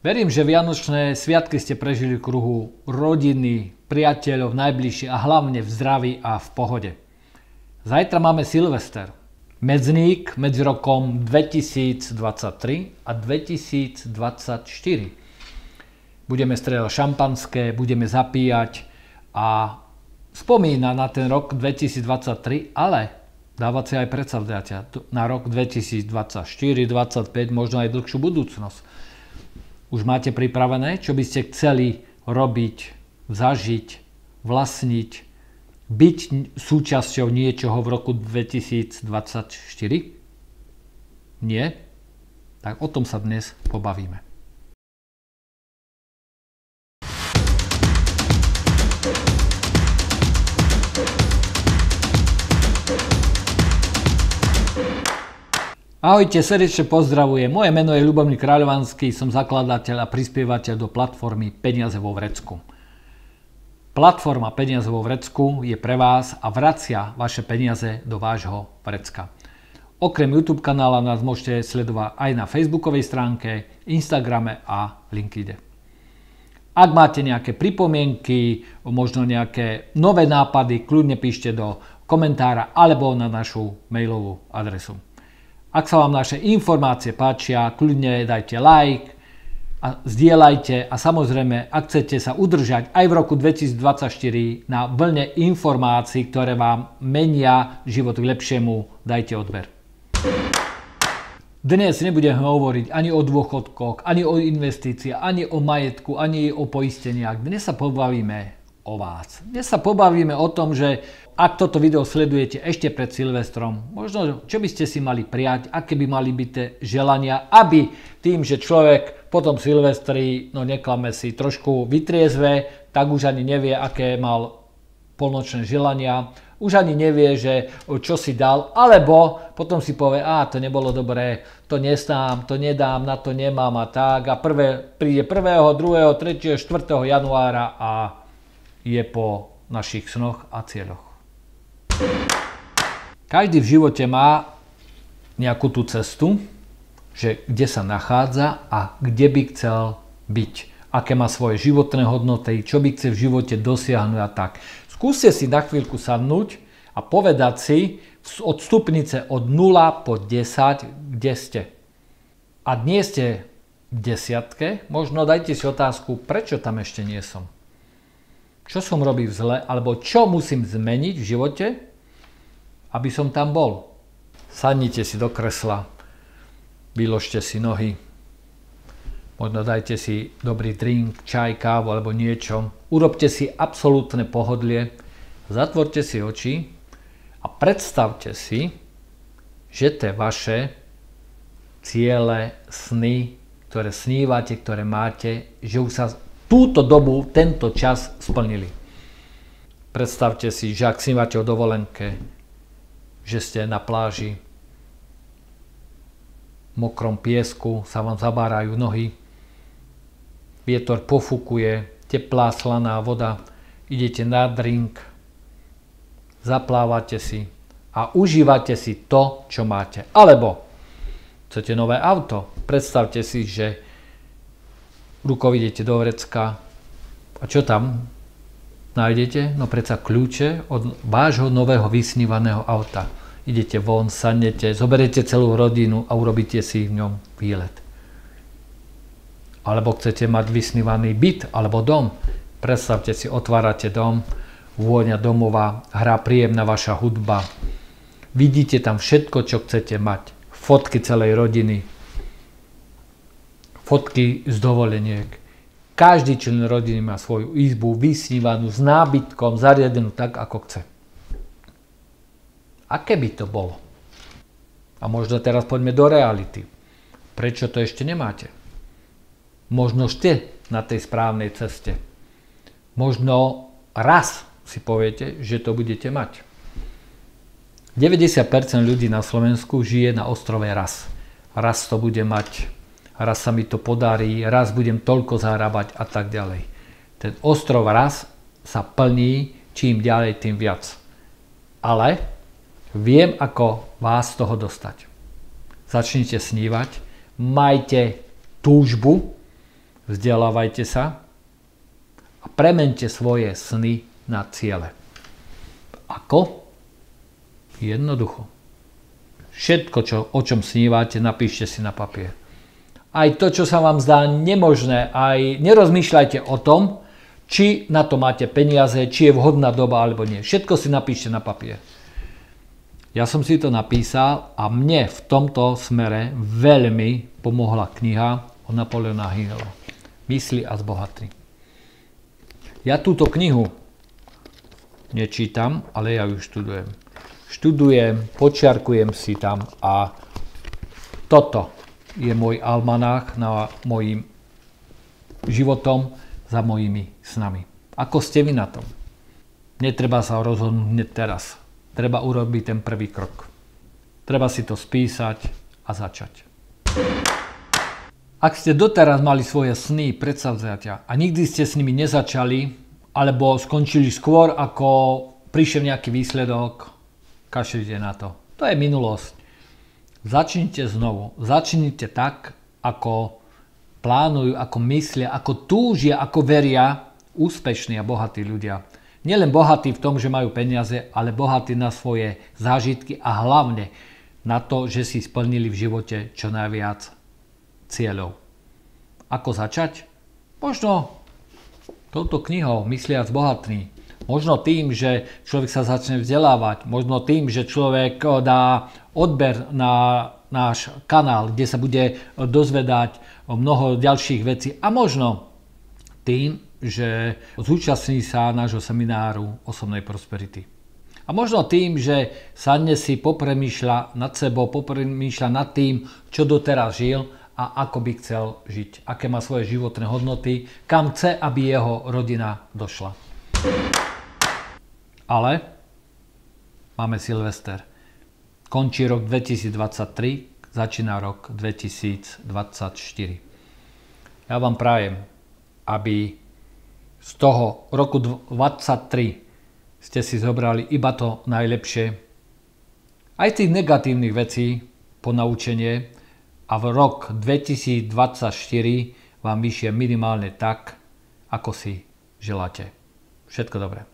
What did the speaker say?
Verím, že Vianočné sviatky ste prežili v kruhu rodiny, priateľov, najbližších a hlavne v zdraví a v pohode. Zajtra máme Silvester. Medzník medzi rokom 2023 a 2024. Budeme strieľať šampanské, budeme zapíjať a spomínať na ten rok 2023, ale dávať si aj predsavzatia na rok 2024, 2025, možno aj dlhšiu budúcnosť. Už máte pripravené, čo by ste chceli robiť, zažiť, vlastniť, byť súčasťou niečoho v roku 2024? Nie? Tak o tom sa dnes pobavíme. Ahojte, srdečne pozdravujem. Moje meno je Ľubomír Kráľovanský, som zakladateľ a prispievateľ do platformy Peniaze vo vrecku. Platforma Peniaze vo vrecku je pre vás a vracia vaše peniaze do vášho vrecka. Okrem YouTube kanála nás môžete sledovať aj na Facebookovej stránke, Instagrame a LinkedIne. Ak máte nejaké pripomienky, možno nejaké nové nápady, kľudne píšte do komentára alebo na našu mailovú adresu. Ak sa vám naše informácie páčia, kľudne dajte like a zdieľajte a samozrejme, ak chcete sa udržať aj v roku 2024 na vlne informácií, ktoré vám menia život k lepšiemu, dajte odber. Dnes nebudem hovoriť ani o dôchodkoch, ani o investíciách, ani o majetku, ani o poisteniach. Dnes sa pobavíme o vás. Dnes sa pobavíme o tom, že ak toto video sledujete ešte pred Silvestrom, možno čo by ste si mali prijať, aké by mali byť tie želania, aby tým, že človek potom Silvestri, no neklame si, trošku vytriezve, tak už ani nevie, aké mal polnočné želania, už ani nevie, že čo si dal, alebo potom si povie, to nebolo dobré, to nestám, to nedám, na to nemám a tak. A príde 1., 2., 3., 4. januára a je po našich snoch a cieľoch. Každý v živote má nejakú tú cestu, že kde sa nachádza a kde by chcel byť. Aké má svoje životné hodnoty, čo by chce v živote dosiahnuť a tak. Skúste si na chvíľku sadnúť a povedať si od stupnice od 0 po 10, kde ste. A nie ste v desiatke, možno dajte si otázku, prečo tam ešte nie som. Čo som robil zle, alebo čo musím zmeniť v živote, aby som tam bol. Sadnite si do kresla, vyložte si nohy, možno dajte si dobrý drink, čaj, kávu alebo niečo. Urobte si absolútne pohodlie, zatvorte si oči a predstavte si, že tie vaše ciele, sny, ktoré snívate, ktoré máte, že už sa túto dobu, tento čas splnili. Predstavte si, že ak snívate o dovolenke, že ste na pláži, v mokrom piesku sa vám zabárajú nohy, vietor pofúkuje, teplá slaná voda, idete na drink, zaplávate si a užívate si to, čo máte. Alebo chcete nové auto, predstavte si, že rukou idete do vrecka a čo tam nájdete? No predsa kľúče od vášho nového vysnívaného auta. Idete von, sadnete, zoberiete celú rodinu a urobíte si v ňom výlet. Alebo chcete mať vysnívaný byt alebo dom. Predstavte si, otvárate dom, vôňa domova, hrá príjemná vaša hudba. Vidíte tam všetko, čo chcete mať. Fotky celej rodiny. Fotky z dovoleniek. Každý člen rodiny má svoju izbu vysnívanú s nábytkom, zariadenú tak, ako chce. Aké by to bolo? A možno teraz poďme do reality. Prečo to ešte nemáte? Možno ste na tej správnej ceste. Možno raz si poviete, že to budete mať. 90% ľudí na Slovensku žije na ostrove Raz. Raz to bude mať, raz sa mi to podarí, raz budem toľko zarábať a tak ďalej. Ten ostrov Raz sa plní čím ďalej, tým viac. Ale viem, ako vás z toho dostať. Začnite snívať, majte túžbu Vzdelávajte sa a premente svoje sny na ciele. Ako? Jednoducho. Všetko, o čom snívate, napíšte si na papier. Aj to, čo sa vám zdá nemožné, aj nerozmýšľajte o tom, či na to máte peniaze, či je vhodná doba alebo nie. Všetko si napíšte na papier. Ja som si to napísal a mne v tomto smere veľmi pomohla kniha od Napoleona Hilla. Mysli a zbohatni. Ja túto knihu nečítam, ale ja ju študujem. Študujem, počiarkujem si tam a toto je môj almanách na mojím životom za mojimi snami. Ako ste vy na tom? Netreba sa rozhodnúť hneď teraz. Treba urobiť ten prvý krok. Treba si to spísať a začať. Ak ste doteraz mali svoje sny, predsavzatia a nikdy ste s nimi nezačali, alebo skončili skôr, ako prišiel nejaký výsledok, kašlite na to. To je minulosť. Začnite znovu. Začnite tak, ako plánujú, ako myslia, ako túžia, ako veria úspešní a bohatí ľudia. Nielen bohatí v tom, že majú peniaze, ale bohatí na svoje zážitky a hlavne na to, že si splnili v živote čo najviac cieľov. Ako začať? Možno touto knihou Mysliac bohatný. Možno tým, že človek sa začne vzdelávať. Možno tým, že človek dá odber na náš kanál, kde sa bude dozvedať mnoho ďalších vecí. A možno tým, že zúčastní sa nášho semináru osobnej prosperity. A možno tým, že sadne si, popremýšľa nad sebou, popremýšľa nad tým, čo doteraz žil a ako by chcel žiť. Aké má svoje životné hodnoty, kam chce, aby jeho rodina došla. Ale máme Silvester. Končí rok 2023, začína rok 2024. Ja vám prajem, aby z toho roku 2023 ste si zobrali iba to najlepšie, aj tých negatívnych vecí po naučenie a v rok 2024 vám vyššie minimálne tak, ako si želáte. Všetko dobré.